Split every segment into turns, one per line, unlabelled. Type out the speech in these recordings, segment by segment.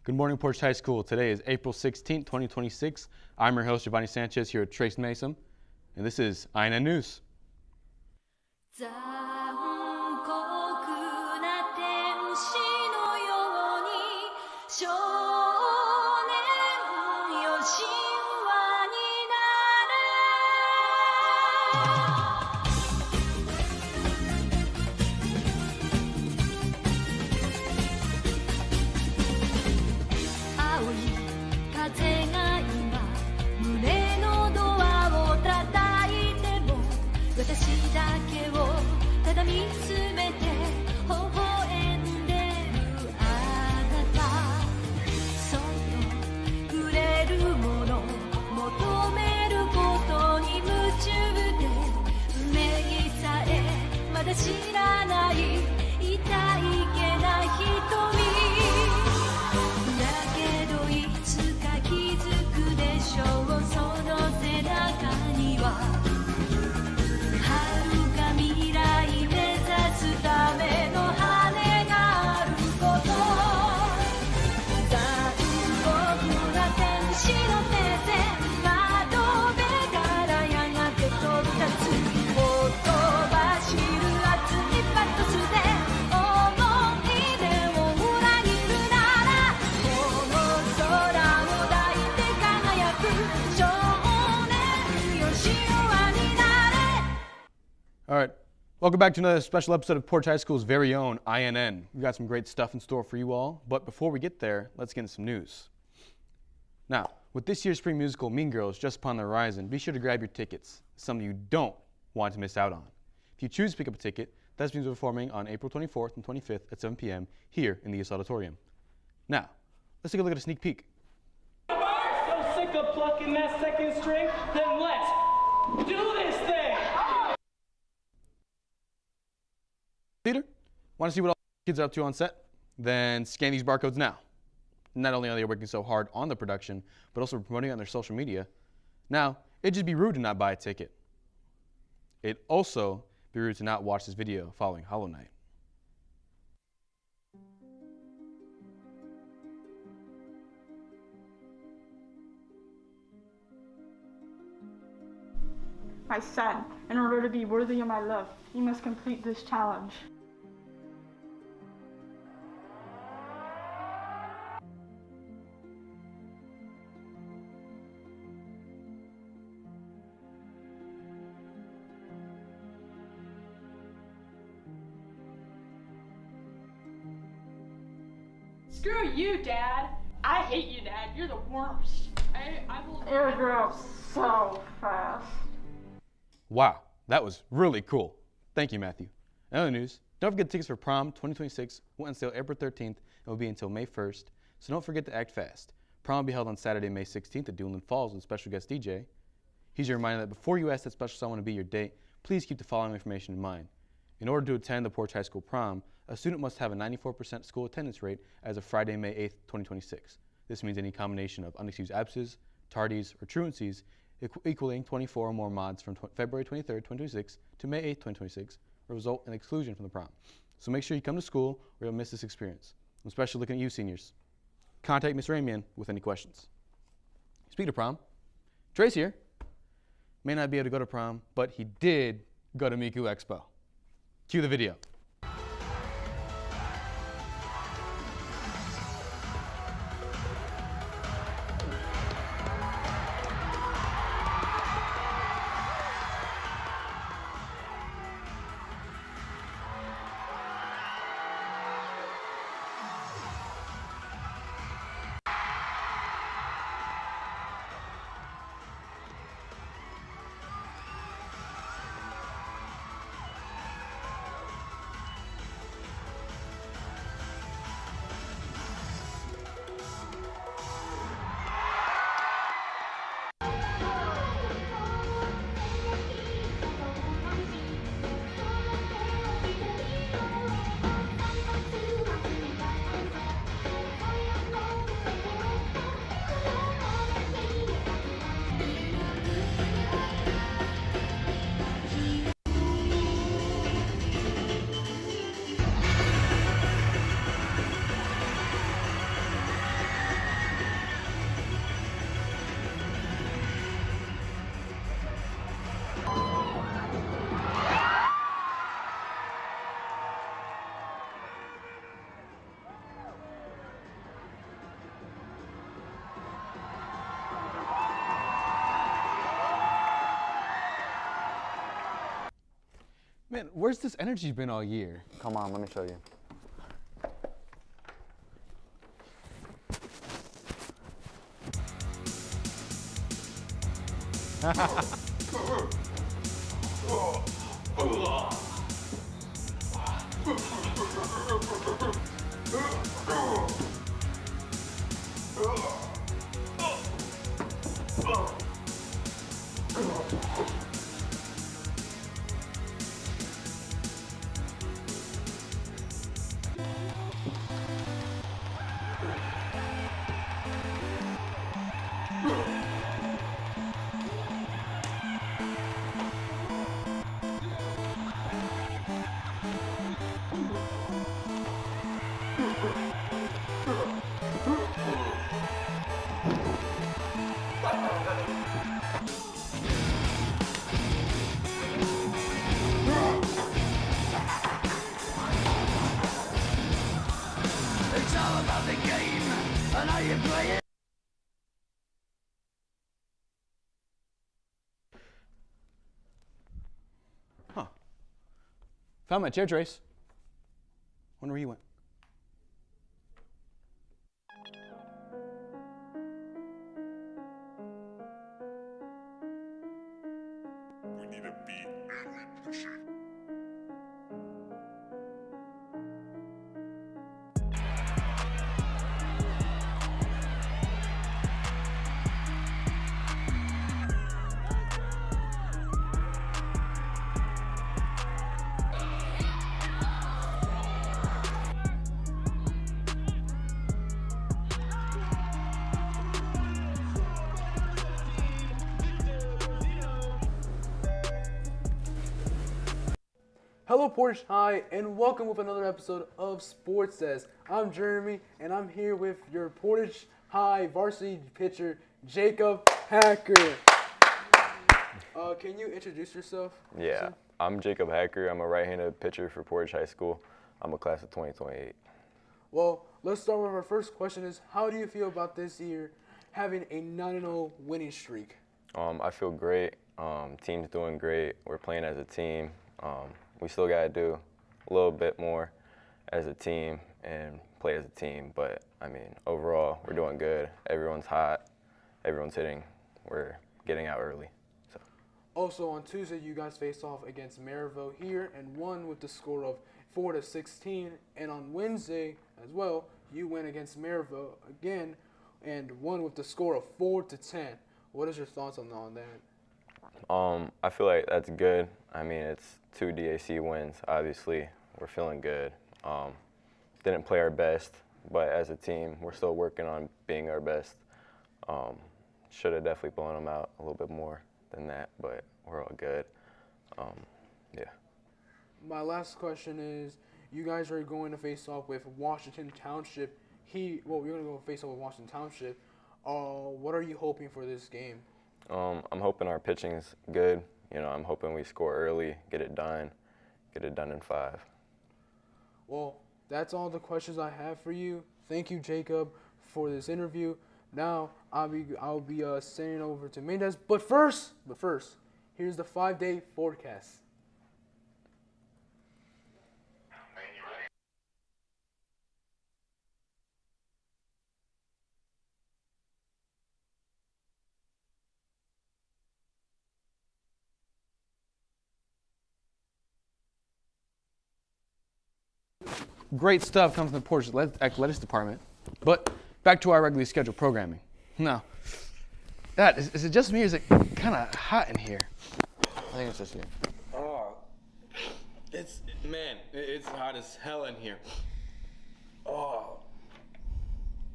Good morning, Portage High School. Today is April 16th, 2026. I'm your host, Giovanni Sanchez, here at Trace Mason, and this is INN News. All right, welcome back to another special episode of Portage High School's very own INN. We've got some great stuff in store for you all, but before we get there, let's get into some news. Now, with this year's spring musical Mean Girls just upon the horizon, be sure to grab your tickets, something you don't want to miss out on. If you choose to pick up a ticket, that means we're performing on April 24th and 25th at 7 p.m. here in the East Auditorium. Now, let's take a look at a sneak peek.
So sick of plucking that second string, then let's do this thing!
Theater, want to see what all the kids are up to on set? Then scan these barcodes now. Not only are they working so hard on the production, but also promoting it on their social media. Now, it'd just be rude to not buy a ticket. It'd also be rude to not watch this video following Hollow Night.
My son, in order to be worthy of my love, you must complete this challenge.
Screw you, Dad. I hate you, Dad. You're the worst. I will.
It grew so fast.
Wow, that was really cool. Thank you, Matthew. In other news, don't forget tickets for prom 2026 went on sale April 13th and will be until May 1st, so don't forget to act fast. Prom will be held on Saturday, May 16th at Duneland Falls with special guest DJ. Here's your reminder that before you ask that special someone to be your date, please keep the following information in mind. In order to attend the Portage High School prom, a student must have a 94% school attendance rate as of Friday, May 8th, 2026. This means any combination of unexcused absences, tardies, or truancies equaling 24 or more mods from February 23rd, 2026 to May 8th, 2026 will result in exclusion from the prom. So make sure you come to school or you'll miss this experience. I'm especially looking at you seniors. Contact Mr. Ramian with any questions. Speaking of prom, Trace here. May not be able to go to prom, but he did go to Miku Expo. Cue the video. Man, where's this energy been all year?
Come on, let me show you.
It's all about the game and how you play it.
Huh. Found my chair trace. Wonder where he went.
We need a beat and we push it.
Hello Portage High and welcome with another episode of Sports Says. I'm Jeremy and I'm here with your Portage High varsity pitcher Jacob Hacker. Can you introduce yourself?
Yeah, I'm Jacob Hacker. I'm a right-handed pitcher for Portage High School. I'm a class of 2028.
Well, let's start with our first question is how do you feel about this year having a 9-0 winning streak?
I feel great. Team's doing great. We're playing as a team. We still got to do a little bit more as a team and play as a team. But, I mean, overall, we're doing good. Everyone's hot. Everyone's hitting. We're getting out early. So.
Also, on Tuesday, you guys faced off against Maryville here and won with the score of 4-16. And on Wednesday as well, you went against Maryville again and won with the score of 4-10. What is your thoughts on that?
I feel like that's good. I mean, it's 2 DAC wins. Obviously, we're feeling good. Didn't play our best, but as a team, we're still working on being our best. Should have definitely blown them out a little bit more than that, but we're all good. Yeah.
My last question is, you guys are going to face off with Washington Township. You're going to go face off with Washington Township. What are you hoping for this game?
I'm hoping our pitching's good. You know, I'm hoping we score early, get it done in 5.
Well, that's all the questions I have for you. Thank you, Jacob, for this interview. Now I'll be sending it over to Mendez. But first, here's the 5-day forecast.
Great stuff comes from the Portage Athletics Department. But back to our regularly scheduled programming. Now, is it just me or is it kind of hot in here?
I think it's just you.
Oh, it's hot as hell in here. Oh,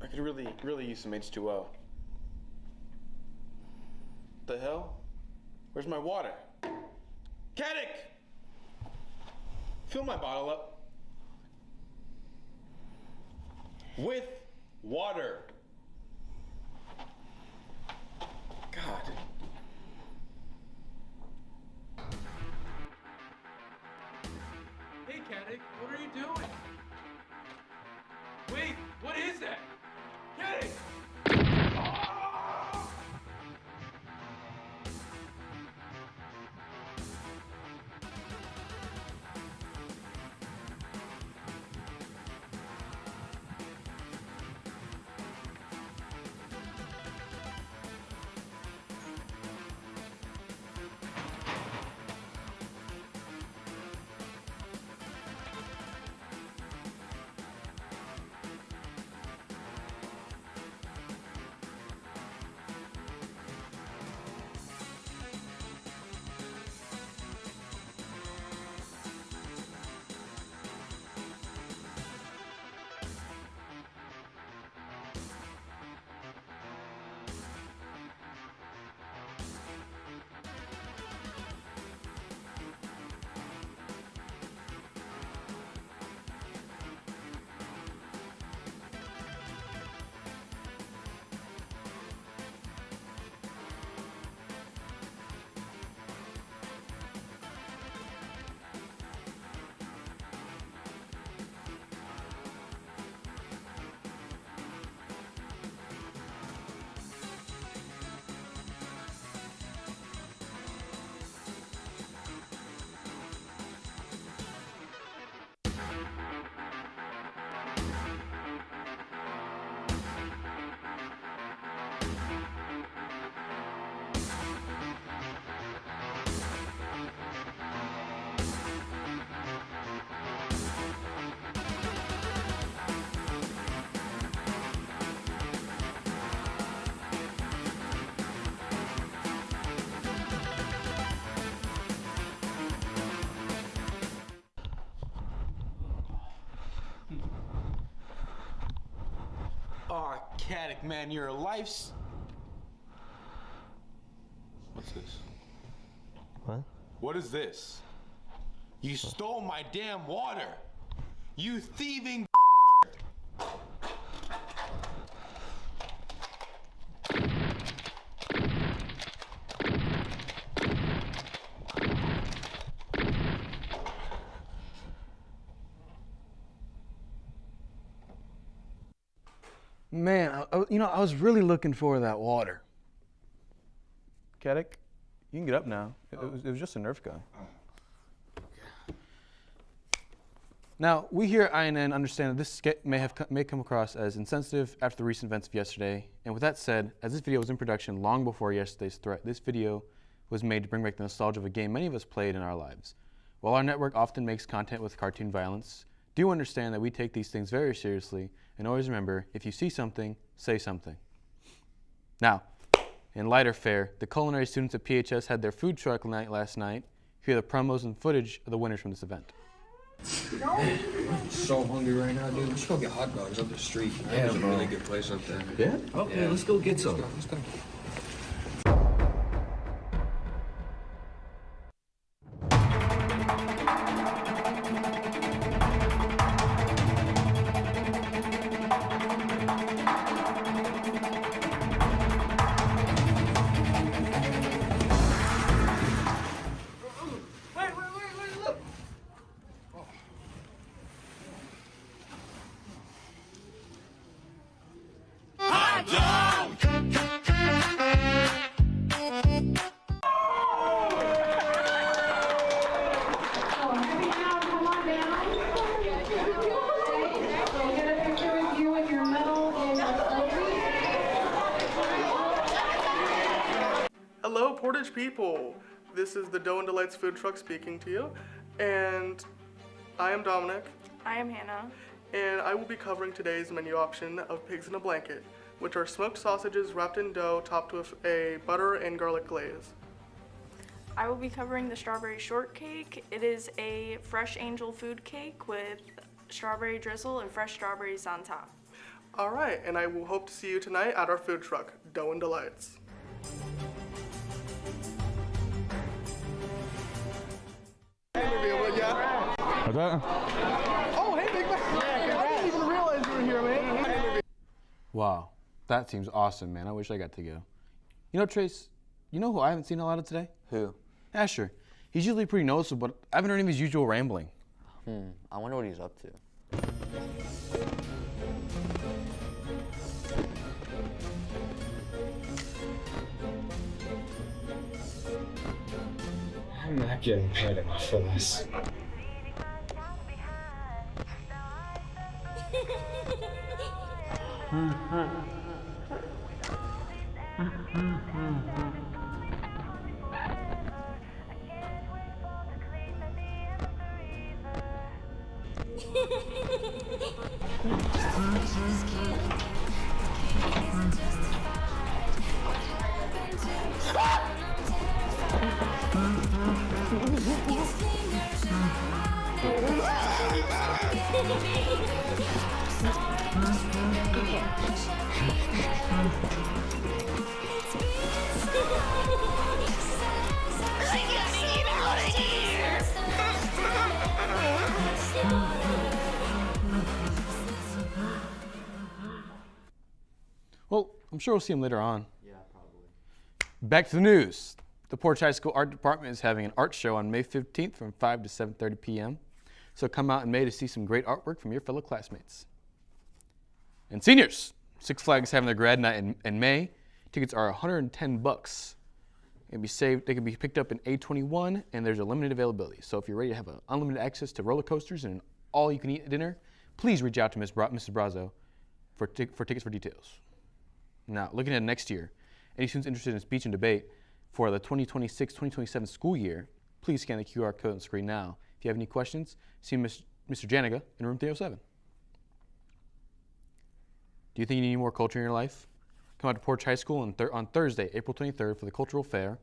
I could really use some H2O. The hell? Where's my water? Caddick! Fill my bottle up. With water. God.
Hey, Caddick, what are you doing? Wait, what is that? Caddick!
Caddick, man, you're a life's... What's this?
What?
What is this? You stole my damn water! You thieving
Man, I was really looking for that water. Caddick, you can get up now. It was just a Nerf gun. Now, we here at INN understand that this may come across as insensitive after the recent events of yesterday. And with that said, as this video was in production long before yesterday's threat, this video was made to bring back the nostalgia of a game many of us played in our lives. While our network often makes content with cartoon violence, do understand that we take these things very seriously, and always remember, if you see something, say something. Now, in lighter fare, the culinary students at PHS had their food truck night last night. Here are the promos and footage of the winners from this event.
I'm so hungry right now, dude. Let's go get hot dogs up the street. There's a really good place up there.
Yeah? Okay, let's go get some.
Let's go.
Hello, Portage people. This is the Dough and Delights food truck speaking to you, and I am Dominic.
I am Hannah.
And I will be covering today's menu option of Pigs in a Blanket, which are smoked sausages wrapped in dough topped with a butter and garlic glaze.
I will be covering the strawberry shortcake. It is a fresh angel food cake with strawberry drizzle and fresh strawberries on top.
All right, and I will hope to see you tonight at our food truck, Dough and Delights.
What's that?
Oh, hey, big man. I didn't even realize you were here, man.
Wow, that seems awesome, man. I wish I got to go. You know, Trace, you know who I haven't seen a lot of today?
Who?
Asher. He's usually pretty noticeable, but I haven't heard any of his usual rambling.
I wonder what he's up to.
I'm not getting credit for this.
Well, I'm sure we'll see him later on.
Yeah, probably.
Back to the news. The Portage High School Art Department is having an art show on May 15th from 5 to 7:30 p.m. So come out in May to see some great artwork from your fellow classmates. And seniors, Six Flags is having their grad night in May. Tickets are $110. They can be picked up in A21, and there's a limited availability. So if you're ready to have unlimited access to roller coasters and all-you-can-eat dinner, please reach out to Mrs. Brazo for tickets for details. Now, looking at next year, any students interested in speech and debate for the 2026-2027 school year, please scan the QR code on the screen now. If you have any questions, see Mr. Janiga in room 307. Do you think you need more culture in your life? Come out to Portage High School on Thursday, April 23rd for the Cultural Fair.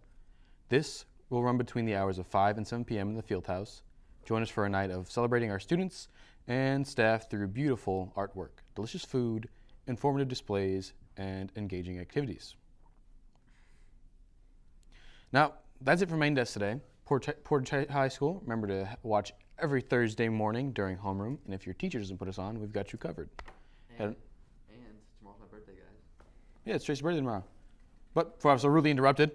This will run between the hours of 5 and 7 p.m. in the Field House. Join us for a night of celebrating our students and staff through beautiful artwork, delicious food, informative displays, and engaging activities. Now, that's it for main desk today. Portage High School, remember to watch every Thursday morning during homeroom, and if your teacher doesn't put us on, we've got you covered.
And tomorrow's my birthday, guys.
Yeah, it's Trace's birthday tomorrow. But before I was so rudely interrupted,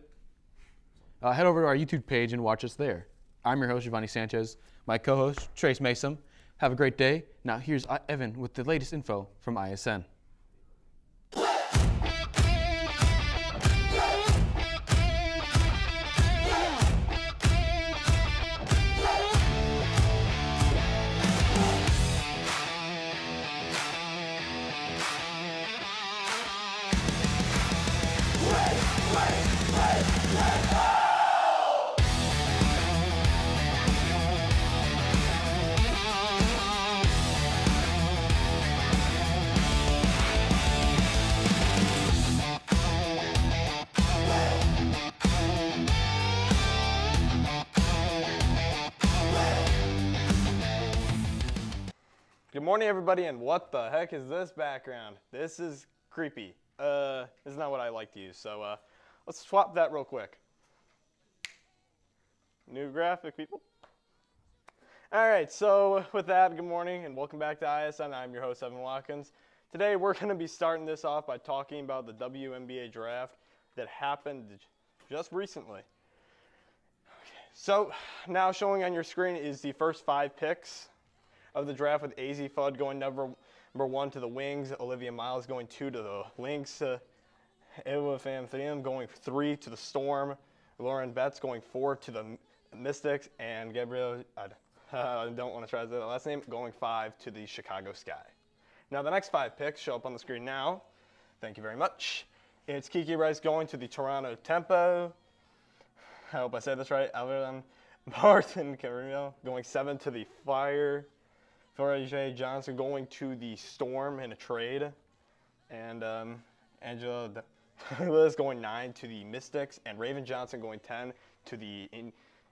head over to our YouTube page and watch us there. I'm your host, Giovanni Sanchez. My co-host, Trace Mason. Have a great day. Now here's Evan with the latest info from ISN.
Good morning, everybody, and what the heck is this background? This is creepy. This is not what I like to use, so let's swap that real quick. New graphic, people. All right, so with that, good morning, and welcome back to ISN. I'm your host, Evan Watkins. Today, we're going to be starting this off by talking about the WNBA draft that happened just recently. Okay, so now showing on your screen is the first 5 picks of the draft, with AZ Fudd going number 1 to the Wings, Olivia Miles going 2 to the Lynx, Eva Famthrium going 3 to the Storm, Lauren Betts going 4 to the Mystics, and Gabrielle, I don't want to try to say that last name, going 5 to the Chicago Sky. Now the next 5 picks show up on the screen now. Thank you very much. It's Kiki Rice going to the Toronto Tempo. I hope I said this right. Alvin Barton Carrillo going 7 to the Fire. Farajay Johnson going to the Storm in a trade, and Angela Liz going 9 to the Mystics, and Raven Johnson going 10 to the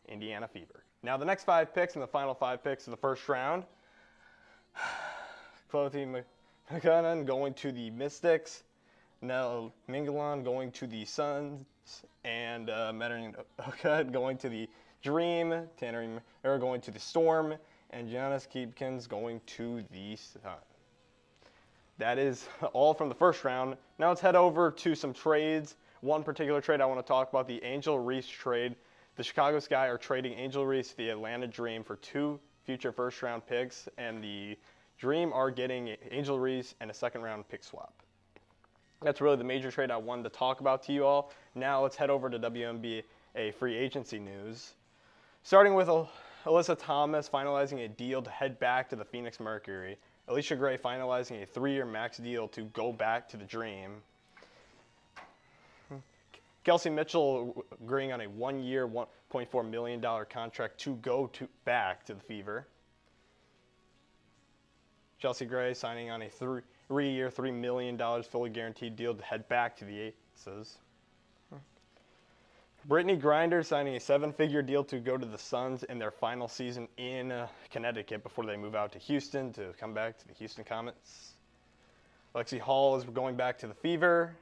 Indiana Fever. Now the next 5 picks and the final 5 picks of the first round. Clothy McCunnan going to the Mystics, Nell Mingalon going to the Suns, and Mettern Okud going to the Dream, Tanner Mera going to the Storm, and Giannis Keepkins going to the Sun. That is all from the first round. Now let's head over to some trades. One particular trade I want to talk about, the Angel Reese trade. The Chicago Sky are trading Angel Reese to the Atlanta Dream for 2 future first-round picks, and the Dream are getting Angel Reese and a second-round pick swap. That's really the major trade I wanted to talk about to you all. Now let's head over to WNBA free agency news. Starting with Alyssa Thomas finalizing a deal to head back to the Phoenix Mercury. Alicia Gray finalizing a 3-year max deal to go back to the Dream. Kelsey Mitchell agreeing on a 1-year, $1.4 million contract to go back to the Fever. Chelsea Gray signing on a 3-year, $3 million fully guaranteed deal to head back to the Aces. Brittany Griner signing a 7-figure deal to go to the Suns in their final season in Connecticut before they move out to Houston to come back to the Houston Comets. Lexi Hall is going back to the Fever.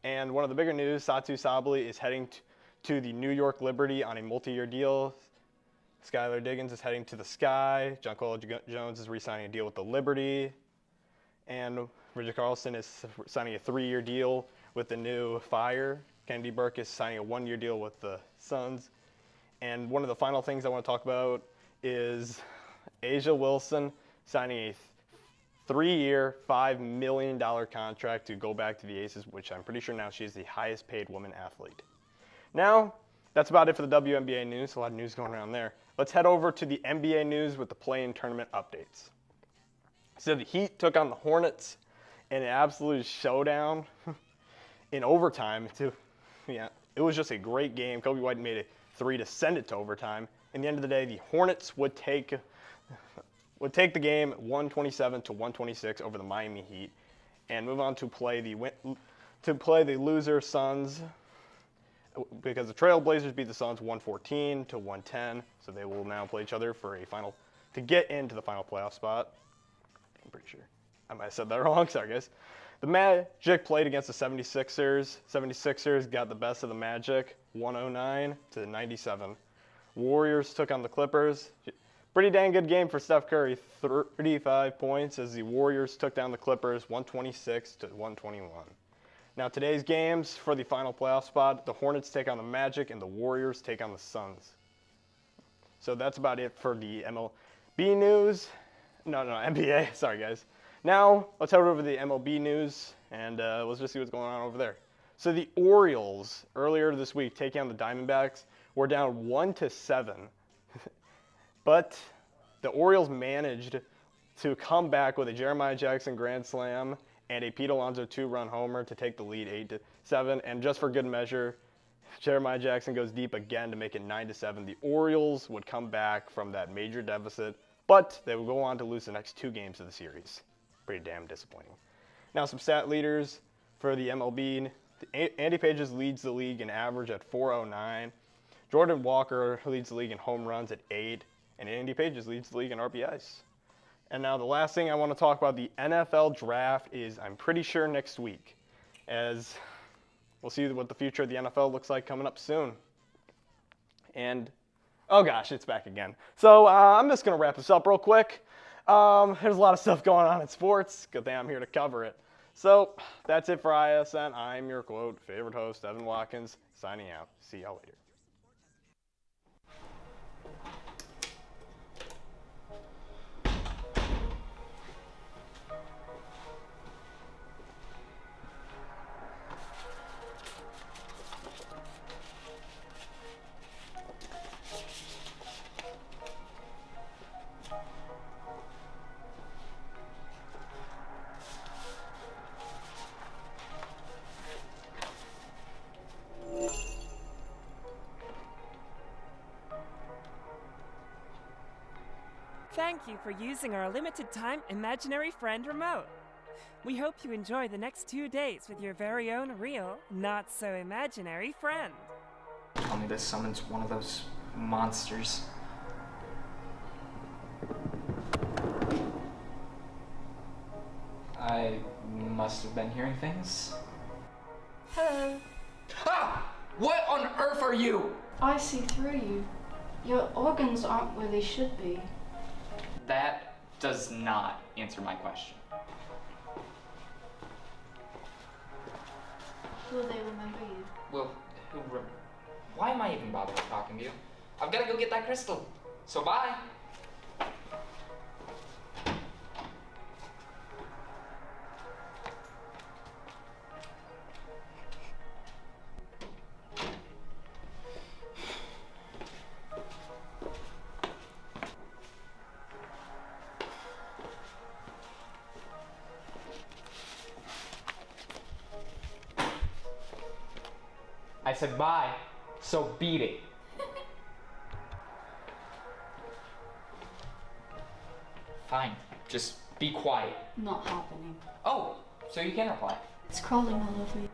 And one of the bigger news, Satu Sabally is heading to the New York Liberty on a multi-year deal. Skylar Diggins is heading to the Sky. Jonquil Jones is re-signing a deal with the Liberty. And Bridget Carlson is signing a 3-year deal with the new Fire. Kennedy Burke is signing a 1-year deal with the Suns. And one of the final things I want to talk about is Asia Wilson signing a 3-year, $5 million contract to go back to the Aces, which I'm pretty sure now she is the highest paid woman athlete. Now, that's about it for the WNBA news. A lot of news going around there. Let's head over to the NBA news with the play-in tournament updates. So the Heat took on the Hornets in an absolute showdown in overtime. Yeah, it was just a great game. Kobe White made a 3 to send it to overtime. In the end of the day, the Hornets would take the game 127 to 126 over the Miami Heat, and move on to play the loser Suns, because the Trailblazers beat the Suns 114 to 110. So they will now play each other for a final to get into the final playoff spot. I'm pretty sure I might have said that wrong. Sorry, guys. The Magic played against the 76ers. 76ers got the best of the Magic, 109-97. Warriors took on the Clippers. Pretty dang good game for Steph Curry, 35 points as the Warriors took down the Clippers, 126-121. Now today's games for the final playoff spot, the Hornets take on the Magic and the Warriors take on the Suns. So that's about it for the MLB news. No, NBA, sorry guys. Now, let's head over to the MLB news, and let's just see what's going on over there. So the Orioles, earlier this week, taking on the Diamondbacks, were down 1-7. But the Orioles managed to come back with a Jeremiah Jackson grand slam and a Pete Alonso 2-run homer to take the lead 8-7. And just for good measure, Jeremiah Jackson goes deep again to make it 9-7. The Orioles would come back from that major deficit, but they would go on to lose the next 2 games of the series. Pretty damn disappointing. Now some stat leaders for the MLB. Andy Pages leads the league in average at 409. Jordan Walker leads the league in home runs at 8. And Andy Pages leads the league in RBIs. And now the last thing I want to talk about, the NFL draft is, I'm pretty sure, next week. As we'll see what the future of the NFL looks like coming up soon. And, oh gosh, it's back again. So I'm just going to wrap this up real quick. There's a lot of stuff going on in sports. Good thing I'm here to cover it. So that's it for ISN. I'm your quote favorite host, Evan Watkins, signing out. See y'all later.
Thank you for using our limited-time imaginary friend remote. We hope you enjoy the next 2 days with your very own real, not-so-imaginary friend.
Tell me this summons one of those monsters. I must have been hearing things.
Hello.
Ah! What on earth are you?
I see through you. Your organs aren't where they should be.
That does not answer my question.
Will they remember you?
Well, why am I even bothering talking to you? I've got to go get that crystal. So bye. I said bye, so beat it. Fine, just be quiet.
Not happening.
Oh, so you can reply.
It's crawling all over you.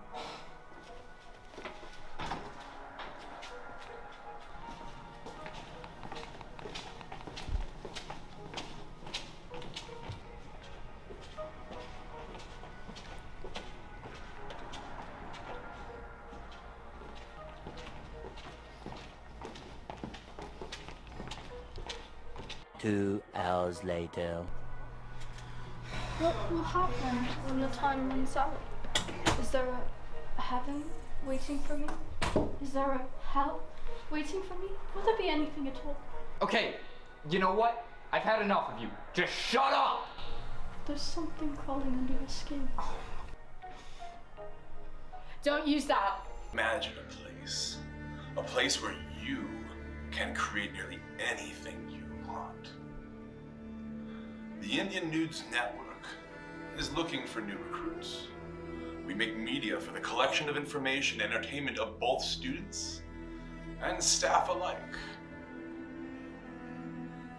Two hours later.
What will happen when the time runs out? Is there a heaven waiting for me? Is there a hell waiting for me? Will there be anything at all?
Okay, you know what? I've had enough of you. Just shut up!
There's something crawling under your skin.
Don't use that.
Imagine a place where you can create nearly anything you want. The Indian Nudes Network is looking for new recruits. We make media for the collection of information and entertainment of both students and staff alike.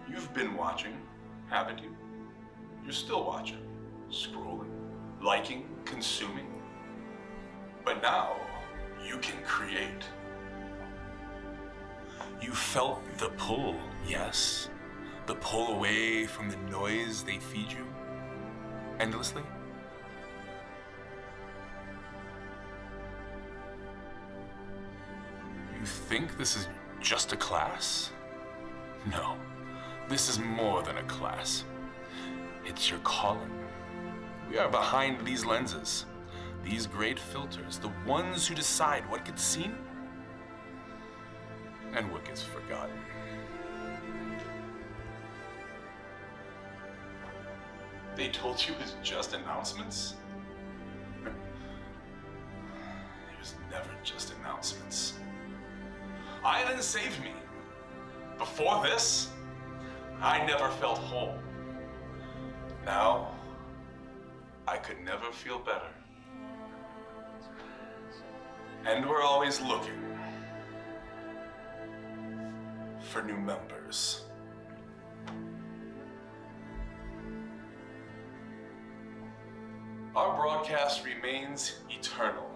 You've been watching, haven't you? You're still watching, scrolling, liking, consuming. But now, you can create. You felt the pull, yes? The pull away from the noise they feed you endlessly? You think this is just a class? No, this is more than a class. It's your calling. We are behind these lenses, these great filters, the ones who decide what gets seen and what gets forgotten. They told you it was just announcements? It was never just announcements. Island saved me. Before this, I never felt whole. Now, I could never feel better. And we're always looking for new members. Our broadcast remains eternal.